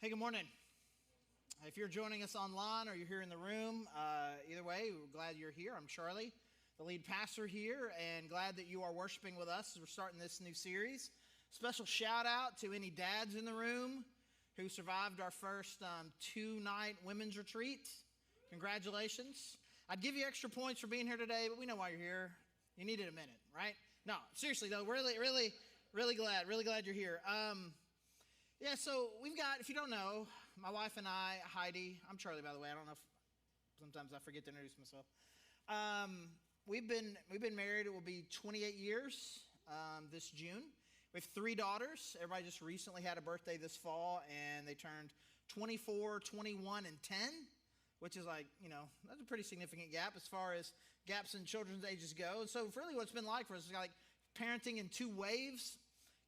Hey, good morning. If you're joining us online or you're here in the room, either way, we're glad you're here. I'm Charlie, the lead pastor here, and glad that you are worshiping with us as we're starting this new series. Special shout out to any dads in the room who survived our first two-night women's retreat. Congratulations. I'd give you extra points for being here today, but we know why you're here. You needed a minute, right? No, seriously though, really glad you're here. Yeah, so we've got, if you don't know, my wife and I, Heidi, I'm Charlie, by the way. I don't know if sometimes I forget to introduce myself. We've been married. It will be 28 years this June. We have 3 daughters. Everybody just recently had a birthday this fall, and they turned 24, 21, and 10, which is like, that's a pretty significant gap as far as gaps in children's ages go. And so really what it's been like for us is like parenting in 2 waves.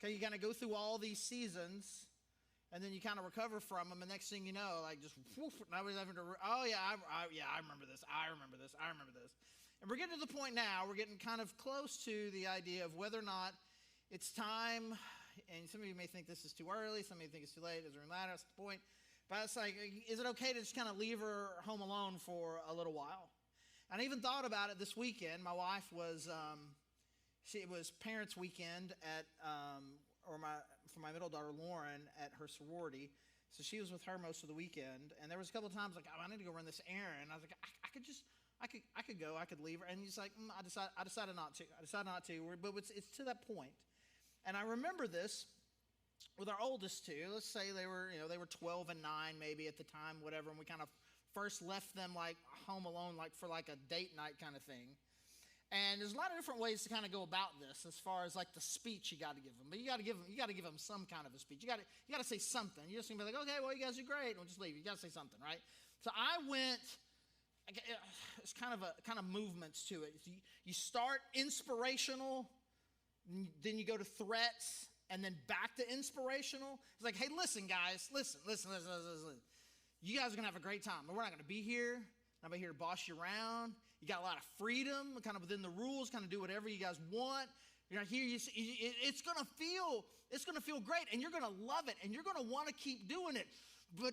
Okay, you kind of go through all these seasons, and then you kind of recover from them, and next thing you know, like just woof, nobody's having to, I remember this. And we're getting to the point now, we're getting kind of close to the idea of whether or not it's time, and some of you may think this is too early, some of you think it's too late, it doesn't really matter, that's the point. But it's like, is it okay to just kind of leave her home alone for a little while? And I even thought about it this weekend. My wife was, it was parents' weekend at, for my middle daughter, Lauren, at her sorority. So she was with her most of the weekend. And there was a couple of times like, I need to go run this errand. I was like, I could go, I could leave her. And he's like, I decided not to. But it's to that point. And I remember this with our oldest 2. Let's say they were 12 and 9 maybe at the time, whatever. And we kind of first left them like home alone, like for like a date night kind of thing. And there's a lot of different ways to kind of go about this as far as like the speech you got to give them. But you got to give them some kind of a speech. You got to say something. You just gonna be like, okay, well, you guys are great, and we'll just leave. You got to say something, right? So I went. It's kind of movements to it. You start inspirational, then you go to threats, and then back to inspirational. It's like, hey, listen, guys, listen. You guys are gonna have a great time, but we're not gonna be here. I'm here to boss you around. You got a lot of freedom, kind of within the rules, kind of do whatever you guys want. You're not here. It's gonna feel great, and you're gonna love it, and you're gonna want to keep doing it. But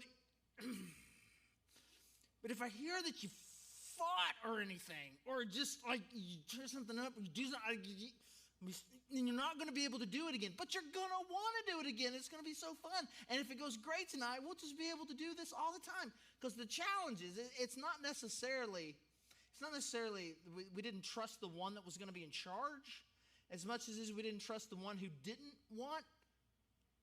if I hear that you fought or anything, or just like you tear something up, or you do something, and you're not going to be able to do it again, but you're going to want to do it again. It's going to be so fun. And if it goes great tonight, we'll just be able to do this all the time. Because the challenge is, it's not necessarily we didn't trust the one that was going to be in charge as much as we didn't trust the one who didn't want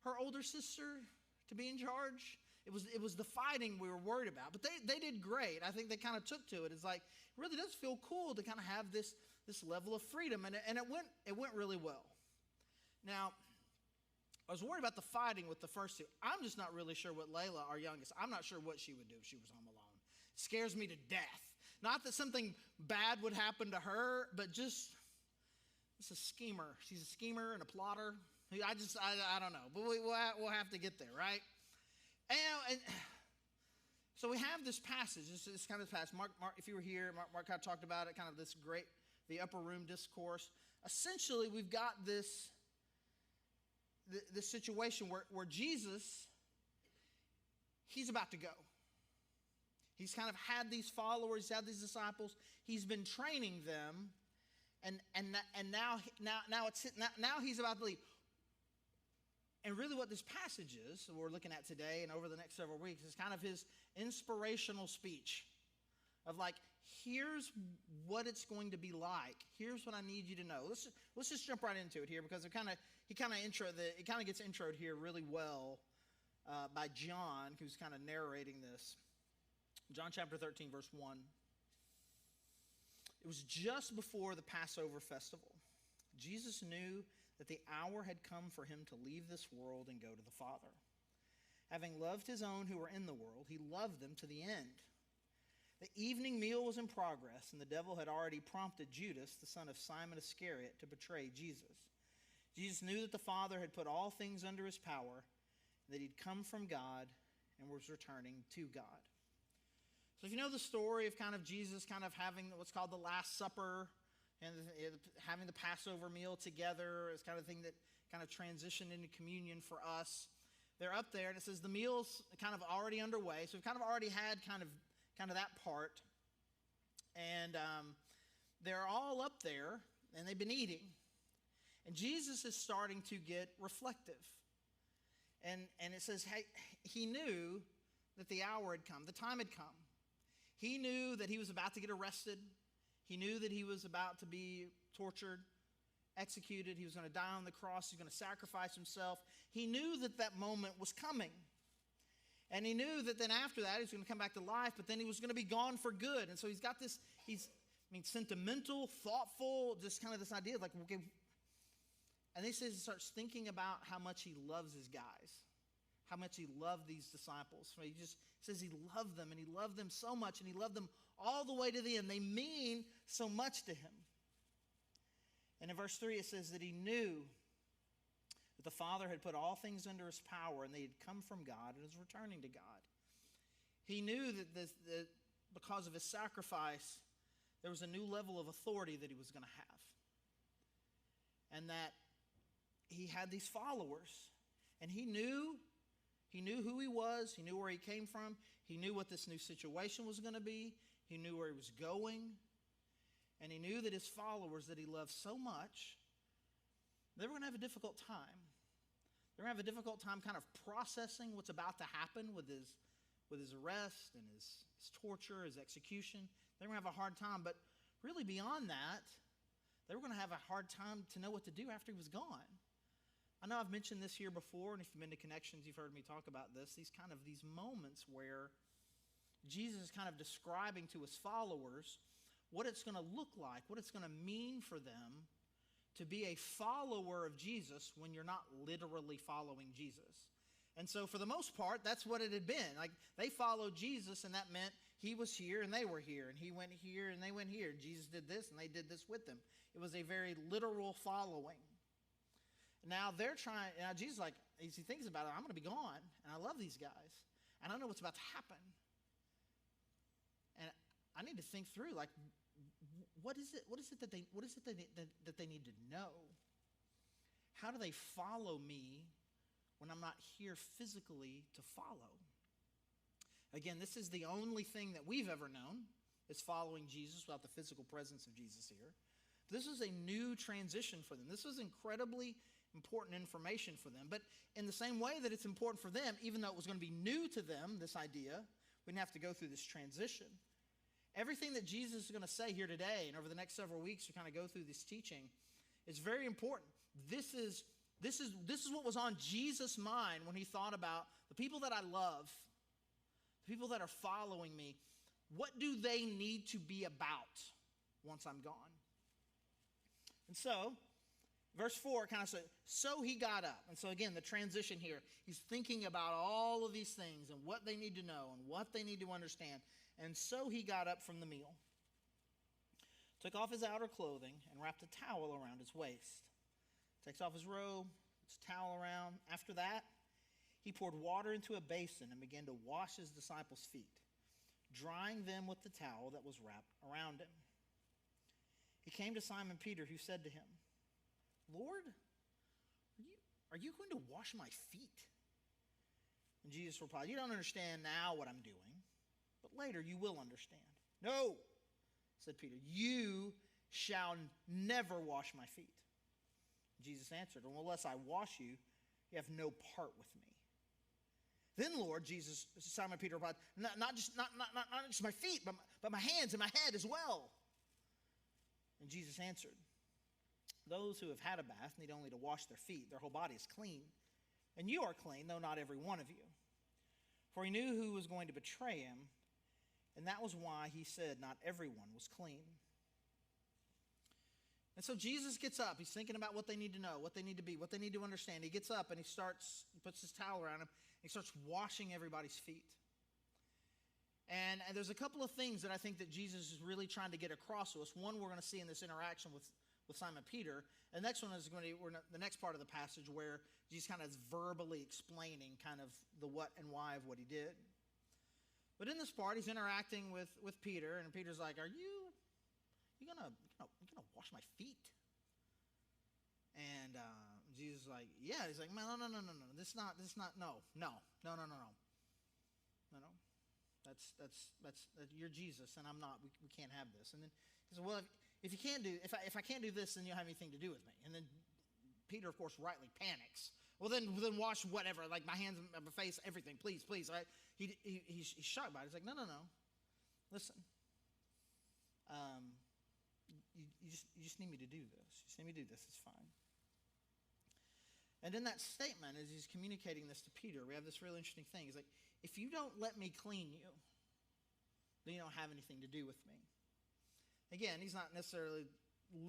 her older sister to be in charge. It was the fighting we were worried about. But they did great. I think they kind of took to it. It's like, it really does feel cool to kind of have this level of freedom. And it went really well. Now, I was worried about the fighting with the first 2. I'm just not really sure what Layla, our youngest, I'm not sure what she would do if she was home alone. It scares me to death. Not that something bad would happen to her, but just, it's a schemer. She's a schemer and a plotter. I don't know. But we'll have to get there, right? And so we have this passage. This kind of passage. Mark, if you were here, Mark kind of talked about it, kind of the upper room discourse. Essentially, we've got this situation where Jesus, he's about to go. He's kind of had these followers, he's had these disciples. He's been training them, and now he's about to leave. And really what this passage is, we're looking at today and over the next several weeks, is kind of his inspirational speech of like, here's what it's going to be like. Here's what I need you to know. Let's just jump right into it here, because it kind of gets introed here really well by John, who's kind of narrating this. John chapter 13, verse 1. It was just before the Passover festival. Jesus knew that the hour had come for him to leave this world and go to the Father. Having loved his own who were in the world, he loved them to the end. The evening meal was in progress, and the devil had already prompted Judas, the son of Simon Iscariot, to betray Jesus. Jesus knew that the Father had put all things under his power, and that he'd come from God and was returning to God. So if you know the story of kind of Jesus kind of having what's called the Last Supper, and having the Passover meal together is kind of thing that kind of transitioned into communion for us. they're up there, and it says the meal's kind of already underway. So we've kind of already had kind of that part. And they're all up there, and they've been eating. And Jesus is starting to get reflective. And it says, hey, he knew that the hour had come, the time had come. He knew that he was about to get arrested. He knew that he was about to be tortured, executed. He was going to die on the cross. He was going to sacrifice himself. He knew that that moment was coming. And he knew that then after that, he was going to come back to life, but then he was going to be gone for good. And so he's got this, sentimental, thoughtful, just kind of this idea of like, okay. And he says he starts thinking about how much he loves his guys, how much he loved these disciples. He just says he loved them, and he loved them so much, and he loved them all the way to the end. They mean so much to him. And in verse 3, it says that he knew that the Father had put all things under his power, and they had come from God and was returning to God. He knew that because of his sacrifice, there was a new level of authority that he was going to have. And that he had these followers. And he knew who he was. He knew where he came from. He knew what this new situation was going to be. He knew where he was going. And he knew that his followers that he loved so much, they were going to have a difficult time. They're going to have a difficult time kind of processing what's about to happen with his arrest and his torture, his execution. They were going to have a hard time. But really beyond that, they were going to have a hard time to know what to do after he was gone. I know I've mentioned this here before, and if you've been to Connections, you've heard me talk about this. These moments where Jesus is kind of describing to his followers what it's going to look like, what it's going to mean for them to be a follower of Jesus when you're not literally following Jesus. And so for the most part, that's what it had been. Like, they followed Jesus, and that meant he was here and they were here, and he went here and they went here. Jesus did this and they did this with him. It was a very literal following. Now Jesus is like, as he thinks about it, I'm going to be gone, and I love these guys, and I know what's about to happen. And I need to think through, like, what is it that they need to know? How do they follow me when I'm not here physically to follow? Again, this is the only thing that we've ever known, is following Jesus without the physical presence of Jesus here. This was a new transition for them. This was incredibly important information for them. But in the same way that it's important for them, even though it was going to be new to them, this idea, we didn't have to go through this transition. Everything that Jesus is going to say here today and over the next several weeks to kind of go through this teaching is very important. This is what was on Jesus' mind when he thought about the people that I love, the people that are following me. What do they need to be about once I'm gone? And so, verse 4 kind of says, so he got up. And so again, the transition here, he's thinking about all of these things and what they need to know and what they need to understand. And so he got up from the meal, took off his outer clothing, and wrapped a towel around his waist. Takes off his robe, his towel around. After that, he poured water into a basin and began to wash his disciples' feet, drying them with the towel that was wrapped around him. He came to Simon Peter, who said to him, Lord, are you going to wash my feet? And Jesus replied, you don't understand now what I'm doing, but later you will understand. No, said Peter, you shall never wash my feet. Jesus answered, well, unless I wash you, you have no part with me. Then, Lord, Simon Peter replied, not just my feet, but my hands and my head as well. And Jesus answered, those who have had a bath need only to wash their feet. Their whole body is clean. And you are clean, though not every one of you. For he knew who was going to betray him, and that was why he said not everyone was clean. And so Jesus gets up. He's thinking about what they need to know, what they need to be, what they need to understand. He gets up and he puts his towel around him, and he starts washing everybody's feet. And there's a couple of things that I think that Jesus is really trying to get across to us. One, we're going to see in this interaction with Simon Peter. And the next one is going to be the next part of the passage where Jesus kind of is verbally explaining kind of the what and why of what he did. But in this part, he's interacting with Peter, and Peter's like, "Are you gonna wash my feet?" And Jesus is like, yeah. He's like, no. This is not, no. That's you're Jesus and I'm not. We can't have this. And then he said, well, if I can't do this, then you don't have anything to do with me. And then Peter, of course, rightly panics. Well, then wash whatever, like my hands and my face, everything, please. Right? He's shocked by it. He's like, no. Listen, you just need me to do this. You just need me to do this. It's fine. And in that statement, as he's communicating this to Peter, we have this really interesting thing. He's like, if you don't let me clean you, then you don't have anything to do with me. Again, he's not necessarily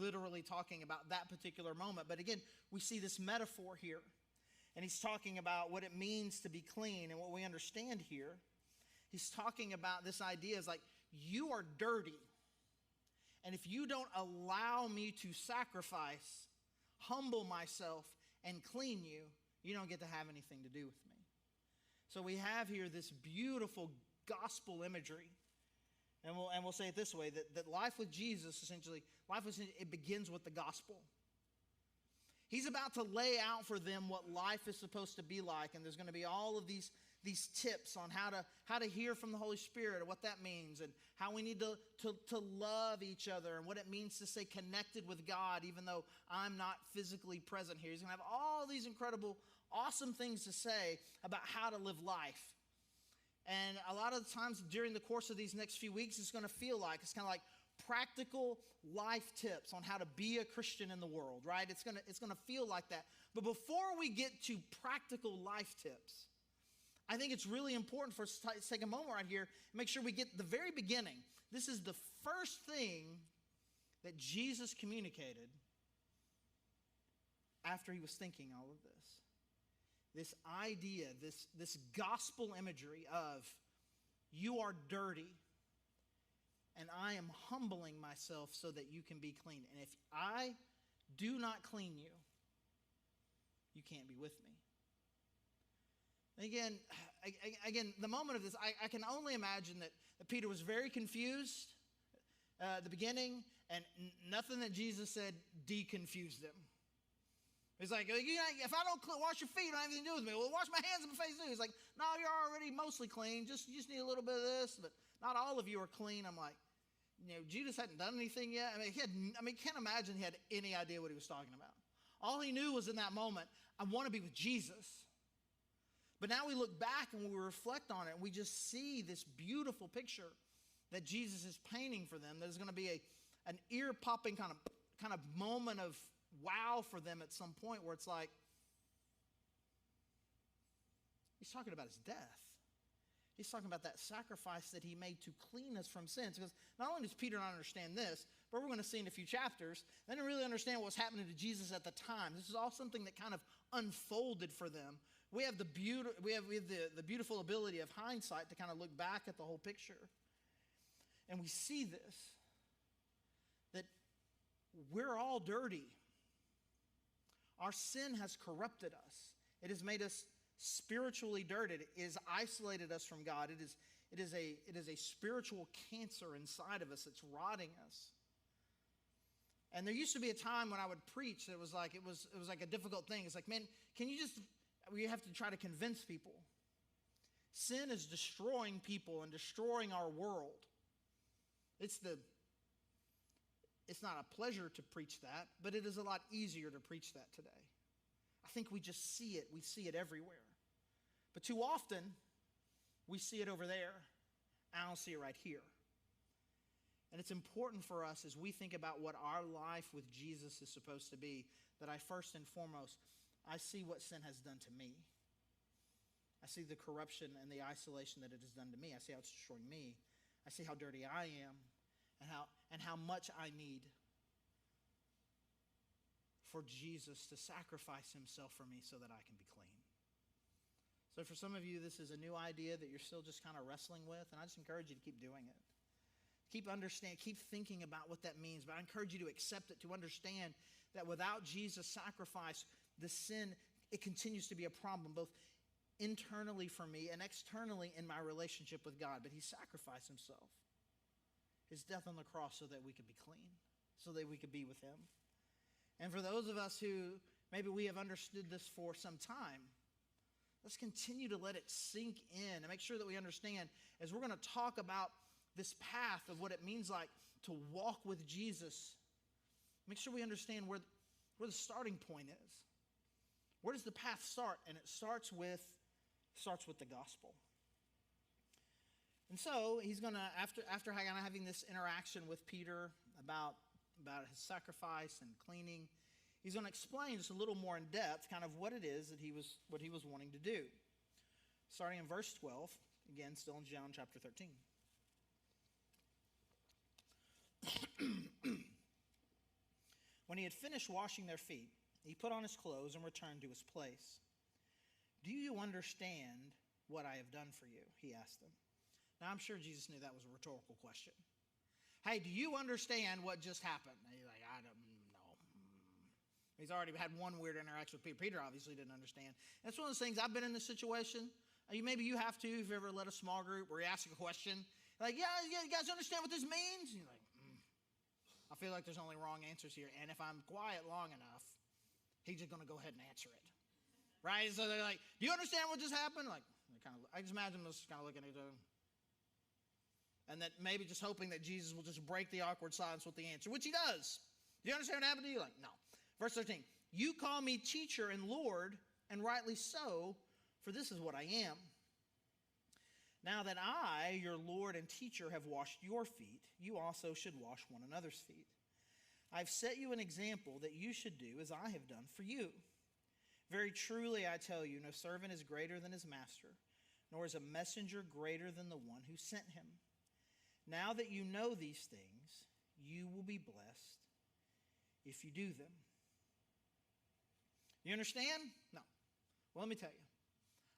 literally talking about that particular moment, but again, we see this metaphor here. And he's talking about what it means to be clean and what we understand here. He's talking about this idea is like, you are dirty. And if you don't allow me to sacrifice, humble myself, and clean you, you don't get to have anything to do with me. So we have here this beautiful gospel imagery. And we'll say it this way, that life with Jesus, essentially, it begins with the gospel. He's about to lay out for them what life is supposed to be like, and there's going to be all of these tips on how to hear from the Holy Spirit, and what that means, and how we need to love each other, and what it means to stay connected with God, even though I'm not physically present here. He's going to have all these incredible, awesome things to say about how to live life. And a lot of the times during the course of these next few weeks, it's kind of like practical life tips on how to be a Christian in the world, right? It's gonna feel like that. But before we get to practical life tips, I think it's really important for us to take a moment right here and make sure we get the very beginning. This is the first thing that Jesus communicated after he was thinking all of this. This idea, this gospel imagery of you are dirty and I am humbling myself so that you can be clean. And if I do not clean you, you can't be with me. Again, the moment of this, I can only imagine that Peter was very confused at the beginning, and nothing that Jesus said deconfused him. He's like, if I don't wash your feet, you don't have anything to do with me. Well, wash my hands and my face too. He's like, no, you're already mostly clean. You just need a little bit of this, but not all of you are clean. I'm like, Judas hadn't done anything yet. Can't imagine he had any idea what he was talking about. All he knew was in that moment, I want to be with Jesus. But now we look back and we reflect on it, and we just see this beautiful picture that Jesus is painting for them. There's going to be an ear-popping kind of moment of wow for them at some point where it's like, he's talking about his death. He's talking about that sacrifice that he made to clean us from sins. Because not only does Peter not understand this, but we're going to see in a few chapters, they didn't really understand what was happening to Jesus at the time. This is all something that kind of unfolded for them. We have the beautiful ability of hindsight to kind of look back at the whole picture. And we see this, that we're all dirty. Our sin has corrupted us. It has made us spiritually dirty. It has isolated us from God. It is a spiritual cancer inside of us that's rotting us. And there used to be a time when I would preach that it was like a difficult thing. It's like, man, we have to try to convince people. Sin is destroying people and destroying our world. It's not a pleasure to preach that, but it is a lot easier to preach that today. I think we just see it. We see it everywhere. But too often, we see it over there. I don't see it right here. And it's important for us as we think about what our life with Jesus is supposed to be, that I first and foremost, I see what sin has done to me. I see the corruption and the isolation that it has done to me. I see how it's destroying me. I see how dirty I am and how much I need for Jesus to sacrifice himself for me so that I can be clean. So for some of you, this is a new idea that you're still just kind of wrestling with, and I just encourage you to keep doing it. Keep thinking about what that means, but I encourage you to accept it, to understand that without Jesus' sacrifice, the sin, it continues to be a problem, both internally for me and externally in my relationship with God. But he sacrificed himself, his death on the cross, so that we could be clean, so that we could be with him. And for those of us who Maybe we have understood this for some time. Let's continue to let it sink in and make sure that we understand as we're going to talk about this path of what it means like to walk with Jesus. Make sure we understand where the starting point is. Where does the path start? And it starts with the gospel. And so he's going to, after having this interaction with Peter about his sacrifice and cleaning, he's going to explain just a little more in depth kind of what it is that he was wanting to do. Starting in verse 12, again, still in John chapter 13. When he had finished washing their feet, he put on his clothes and returned to his place. "Do you understand what I have done for you?" he asked them. Now, I'm sure Jesus knew that was a rhetorical question. Hey, do you understand what just happened? And he's like, I don't know. He's already had one weird interaction with Peter. Peter obviously didn't understand. That's one of those things. I've been in this situation. Maybe you have too, if you ever led a small group where you ask a question. Like, yeah, you guys understand what this means? And you're like, I feel like there's only wrong answers here. And if I'm quiet long enough, he's just going to go ahead and answer it. Right? So they're like, do you understand what just happened? Like, I just imagine them just kind of looking at each other. And that maybe just hoping that Jesus will just break the awkward silence with the answer, which he does. Do you understand what happened to you? Like, no. Verse 13, "You call me teacher and Lord, and rightly so, for this is what I am. Now that I, your Lord and teacher, have washed your feet, you also should wash one another's feet. I've set you an example that you should do as I have done for you. Very truly I tell you, no servant is greater than his master, nor is a messenger greater than the one who sent him. Now that you know these things, you will be blessed if you do them." You understand? No. Well, let me tell you.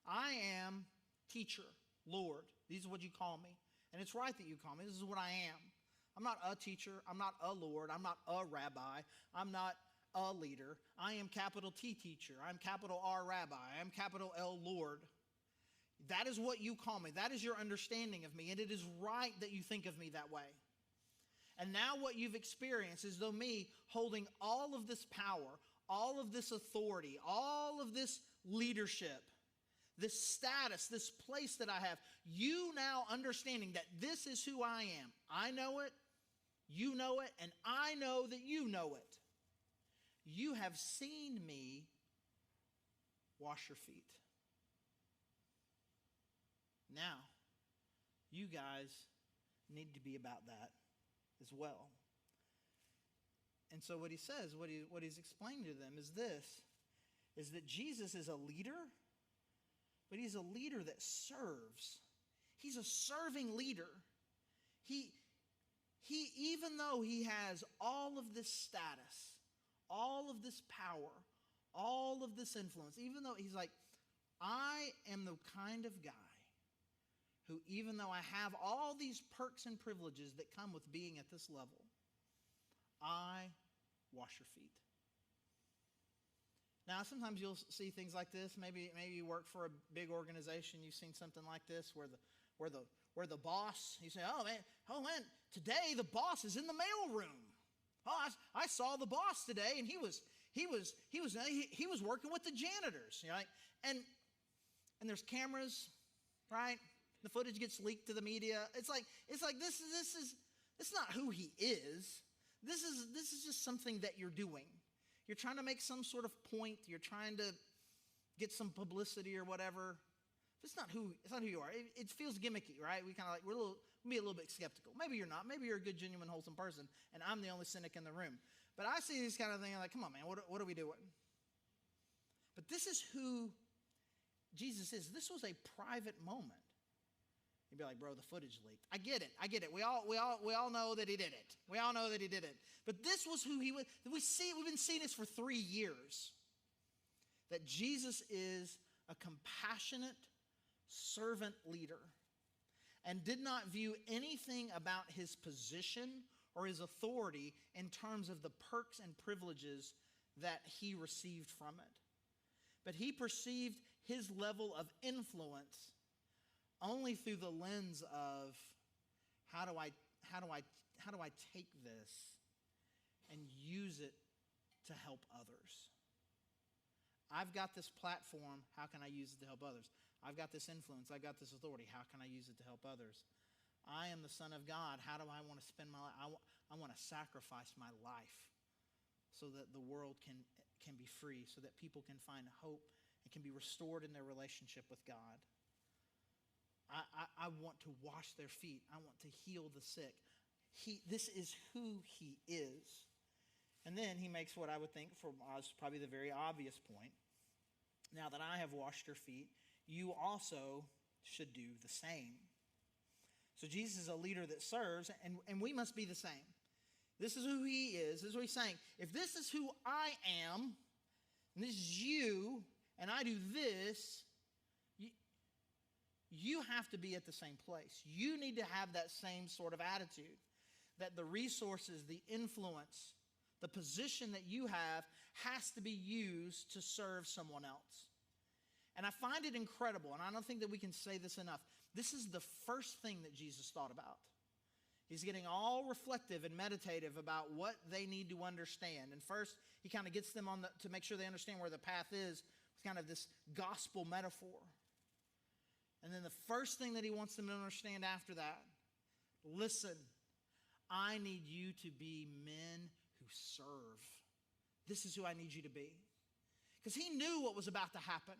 I am teacher, Lord. These are what you call me. And it's right that you call me. This is what I am. I'm not a teacher. I'm not a Lord. I'm not a rabbi. I'm not a leader. I am capital T teacher. I'm capital R rabbi. I'm capital L Lord. That is what you call me. That is your understanding of me. And it is right that you think of me that way. And now what you've experienced is though me holding all of this power, all of this authority, all of this leadership, this status, this place that I have, you now understanding that this is who I am. I know it, you know it, and I know that you know it. You have seen me wash your feet. Now, you guys need to be about that as well. And so what he says, what he's explaining to them is this, is that Jesus is a leader, but he's a leader that serves. He's a serving leader. He even though he has all of this status, all of this power, all of this influence, even though he's like, I am the kind of guy who, even though I have all these perks and privileges that come with being at this level, I wash your feet. Now, sometimes you'll see things like this. Maybe you work for a big organization. You've seen something like this where the boss, you say, oh man, today the boss is in the mail room. Oh, I saw the boss today, and he was working with the janitors. You know, and there's cameras, right? The footage gets leaked to the media. It's like this is it's not who he is. This is just something that you're doing. You're trying to make some sort of point. You're trying to get some publicity or whatever. It's not who you are. It feels gimmicky, right? We kind of we're be a little bit skeptical. Maybe you're not. Maybe you're a good, genuine, wholesome person, and I'm the only cynic in the room. But I see these kind of things like, come on, man, what are we doing? But this is who Jesus is. This was a private moment. You'd be like, bro, the footage leaked. I get it. We all know that he did it. We all know that he did it. But this was who he was. We've been seeing this for 3 years. That Jesus is a compassionate servant leader and did not view anything about his position or his authority in terms of the perks and privileges that he received from it. But he perceived his level of influence only through the lens of how do I take this and use it to help others? I've got this platform. How can I use it to help others? I've got this influence. I've got this authority. How can I use it to help others? I am the Son of God. How do I want to spend my life? I want to sacrifice my life so that the world can be free, so that people can find hope and can be restored in their relationship with God. I want to wash their feet. I want to heal the sick. This is who he is. And then he makes what I would think for us probably the very obvious point. Now that I have washed your feet, you also should do the same. So Jesus is a leader that serves, and we must be the same. This is who he is. This is what he's saying. If this is who I am, and this is you, and I do this, you have to be at the same place. You need to have that same sort of attitude, that the resources, the influence, the position that you have has to be used to serve someone else. And I find it incredible, and I don't think that we can say this enough. This is the first thing that Jesus thought about. He's getting all reflective and meditative about what they need to understand. And first, he kind of gets them to make sure they understand where the path is, with kind of this gospel metaphor. And then the first thing that he wants them to understand after that, listen, I need you to be men who serve. This is who I need you to be. Because he knew what was about to happen.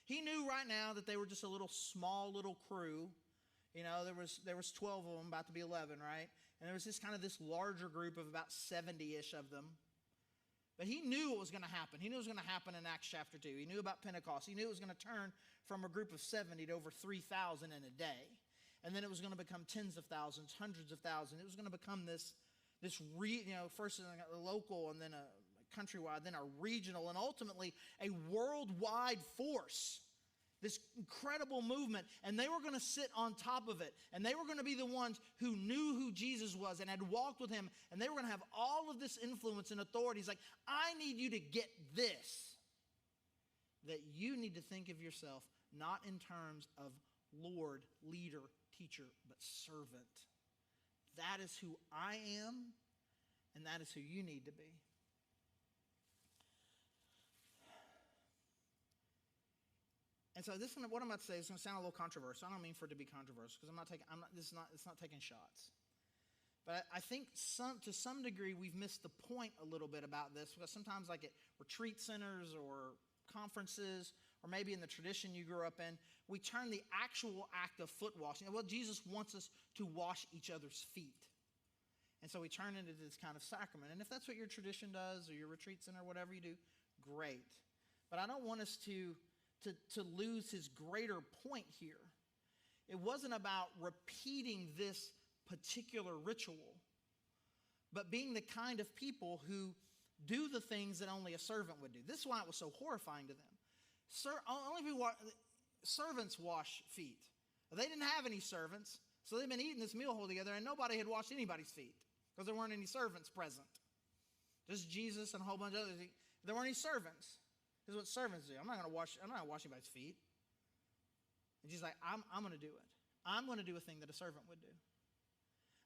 He knew right now that they were just a small little crew. You know, there was 12 of them, about to be 11, right? And there was this larger group of about 70-ish of them. But he knew what was going to happen. He knew it was going to happen in Acts chapter 2. He knew about Pentecost. He knew it was going to turn from a group of 70 to over 3,000 in a day. And then it was going to become tens of thousands, hundreds of thousands. It was going to become first a local and then a countrywide, then a regional, and ultimately a worldwide force. This incredible movement, and they were going to sit on top of it, and they were going to be the ones who knew who Jesus was and had walked with him, and they were going to have all of this influence and authority. He's like, I need you to get this, that you need to think of yourself not in terms of Lord, leader, teacher, but servant. That is who I am, and that is who you need to be. And so what I'm about to say is going to sound a little controversial. I don't mean for it to be controversial because it's not taking shots. But I think to some degree we've missed the point a little bit about this, because sometimes like at retreat centers or conferences, or maybe in the tradition you grew up in, we turn the actual act of foot washing. Well, Jesus wants us to wash each other's feet. And so we turn it into this kind of sacrament. And if that's what your tradition does, or your retreat center, whatever you do, great. But I don't want us to lose his greater point here. It wasn't about repeating this particular ritual, but being the kind of people who do the things that only a servant would do. This is why it was so horrifying to them. Servants wash feet. They didn't have any servants, so they've been eating this meal whole together, and nobody had washed anybody's feet because there weren't any servants present. Just Jesus and a whole bunch of others. There weren't any servants. This is what servants do. I'm not going to wash anybody's feet. And she's like, I'm going to do it. I'm going to do a thing that a servant would do.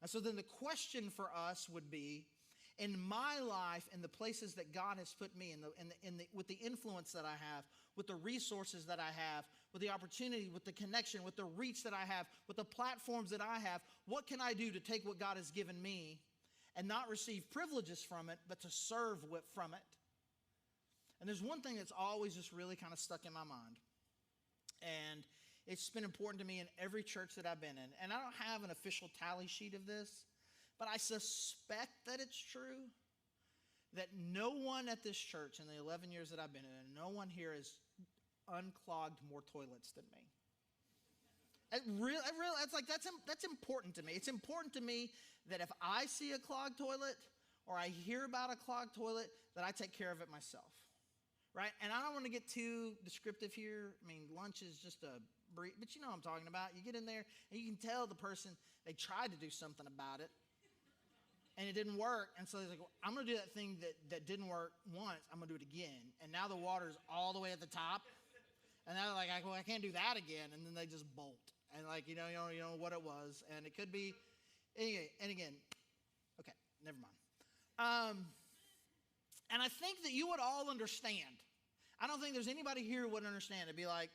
And so then the question for us would be, in my life, in the places that God has put me, with the influence that I have, with the resources that I have, with the opportunity, with the connection, with the reach that I have, with the platforms that I have, what can I do to take what God has given me and not receive privileges from it, but to serve from it? And there's one thing that's always just really kind of stuck in my mind. And it's been important to me in every church that I've been in. And I don't have an official tally sheet of this, but I suspect that it's true that no one at this church in the 11 years that I've been in, no one here has unclogged more toilets than me. That's important to me. It's important to me that if I see a clogged toilet or I hear about a clogged toilet, that I take care of it myself. Right? And I don't want to get too descriptive here. I mean, lunch is just a brief, but you know what I'm talking about. You get in there and you can tell the person, they tried to do something about it and it didn't work. And so they're like, well, I'm going to do that thing that didn't work once. I'm going to do it again. And now the water's all the way at the top. And they're like, well, I can't do that again. And then they just bolt. And like, you know what it was. And it could be, and again, okay, never mind. And I think that you would all understand. I don't think there's anybody here who would understand. It'd be like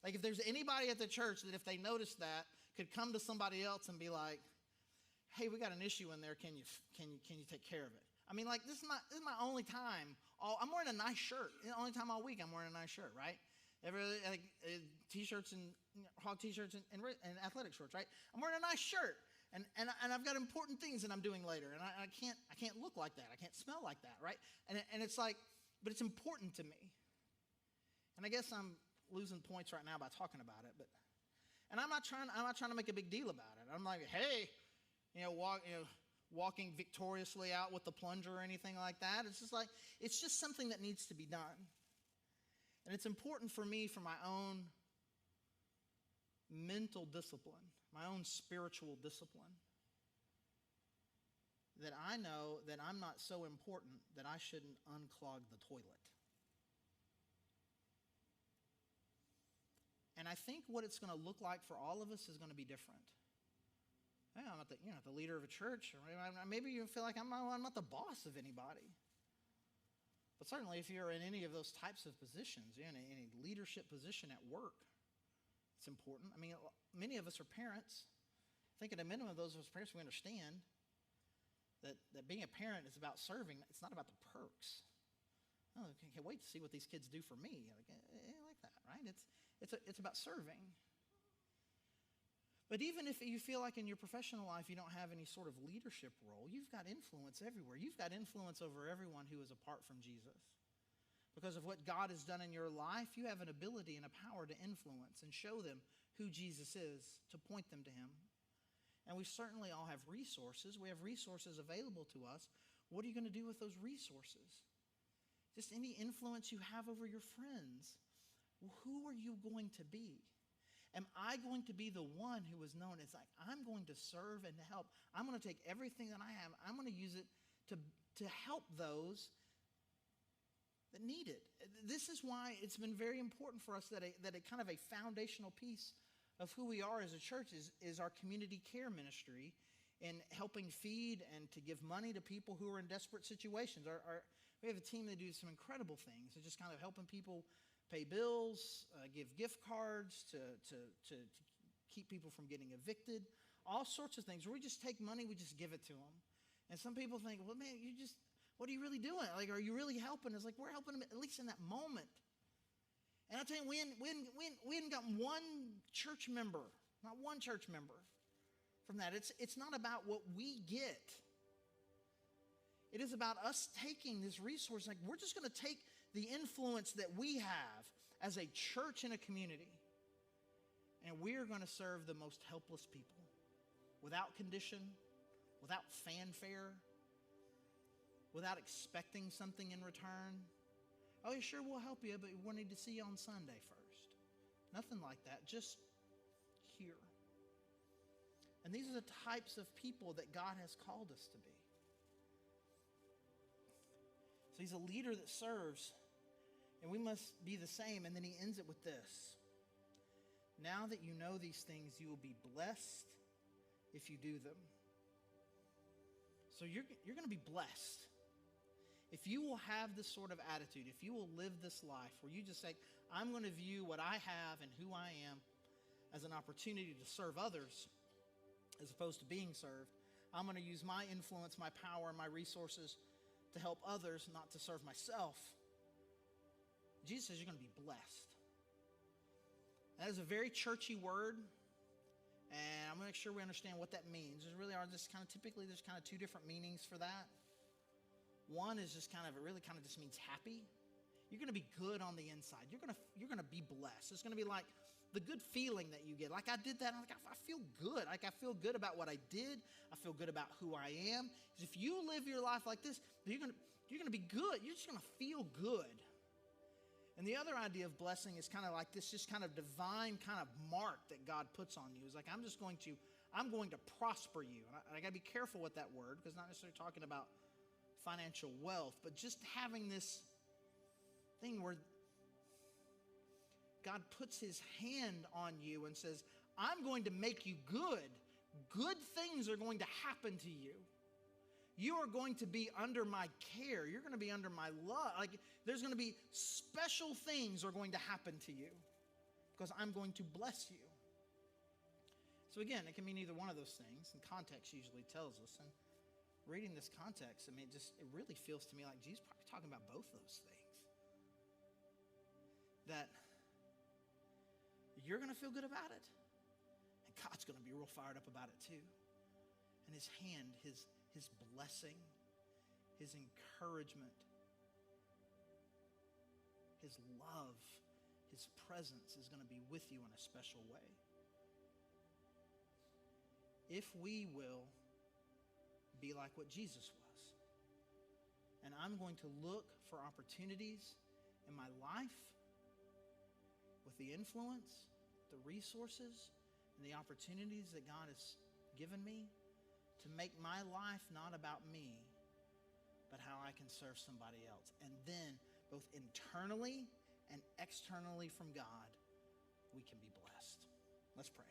if there's anybody at the church that if they noticed that could come to somebody else and be like, hey, we got an issue in there. Can you take care of it? I mean, like, this is my only time. I'm wearing a nice shirt. The only time all week I'm wearing a nice shirt, right? T-shirts and hog T-shirts and athletic shorts, right? I'm wearing a nice shirt, and I've got important things that I'm doing later, and I can't look like that. I can't smell like that, right? And it's like, but it's important to me. And I guess I'm losing points right now by talking about it, and I'm not trying to make a big deal about it. I'm like, hey, walking victoriously out with the plunger or anything like that. It's just something that needs to be done. And it's important for me, for my own mental discipline, my own spiritual discipline, that I know that I'm not so important that I shouldn't unclog the toilet. And I think what it's going to look like for all of us is going to be different. Yeah, I'm not the leader of a church, or maybe you feel like I'm not the boss of anybody. But certainly if you're in any of those types of positions, in any leadership position at work, it's important. I mean, many of us are parents. I think at a minimum, those of us parents, we understand that being a parent is about serving. It's not about the perks. Oh, I can't wait to see what these kids do for me. Like that, right? It's about serving. But even if you feel like in your professional life you don't have any sort of leadership role, you've got influence everywhere. You've got influence over everyone who is apart from Jesus. Because of what God has done in your life, you have an ability and a power to influence and show them who Jesus is, to point them to him. And we certainly all have resources. We have resources available to us. What are you going to do with those resources? Just any influence you have over your friends. Who are you going to be? Am I going to be the one who is known as like, I'm going to serve and to help. I'm going to take everything that I have. I'm going to use it to help those that need it. This is why it's been very important for us that a kind of a foundational piece of who we are as a church is our community care ministry and helping feed and to give money to people who are in desperate situations. We have a team that do some incredible things. It's just kind of helping people pay bills, give gift cards to keep people from getting evicted, all sorts of things. Where we just take money, we just give it to them. And some people think, well, man, what are you really doing? Like, are you really helping? It's like, we're helping them at least in that moment. And I'll tell you, we hadn't gotten one church member, not one church member from that. It's not about what we get. It is about us taking this resource. Like, we're just going to take the influence that we have as a church and a community, and we're going to serve the most helpless people without condition, without fanfare, without expecting something in return. Oh, yeah, sure, we'll help you, but we need to see you on Sunday first. Nothing like that, just here. And these are the types of people that God has called us to be. So he's a leader that serves, and we must be the same. And then he ends it with this. Now that you know these things, you will be blessed if you do them. So you're going to be blessed. If you will have this sort of attitude, if you will live this life where you just say, I'm going to view what I have and who I am as an opportunity to serve others as opposed to being served. I'm going to use my influence, my power, and my resources to help others, not to serve myself. Jesus says you're going to be blessed. That is a very churchy word, and I'm going to make sure we understand what that means. There really are typically there's kind of two different meanings for that. One is just kind of, it really kind of just means happy. You're going to be good on the inside. You're going to be blessed. It's going to be like the good feeling that you get. Like I did that, I feel good. Like I feel good about what I did. I feel good about who I am. Because if you live your life like this, you're going to be good. You're just going to feel good. And the other idea of blessing is kind of like this, just kind of divine kind of mark that God puts on you. It's like, I'm going to prosper you. And I got to be careful with that word, because not necessarily talking about financial wealth, but just having this thing where God puts his hand on you and says, I'm going to make you good. Good things are going to happen to you. You are going to be under my care. You're going to be under my love. Like, there's going to be special things are going to happen to you because I'm going to bless you. So again, it can mean either one of those things, and context usually tells us. And reading this context, I mean, it really feels to me like Jesus is probably talking about both those things. That you're going to feel good about it, and God's going to be real fired up about it too. And his hand, his blessing, his encouragement, his love, his presence is going to be with you in a special way. If we will be like what Jesus was. And I'm going to look for opportunities in my life with the influence, the resources, and the opportunities that God has given me to make my life not about me, but how I can serve somebody else. And then, both internally and externally from God, we can be blessed. Let's pray.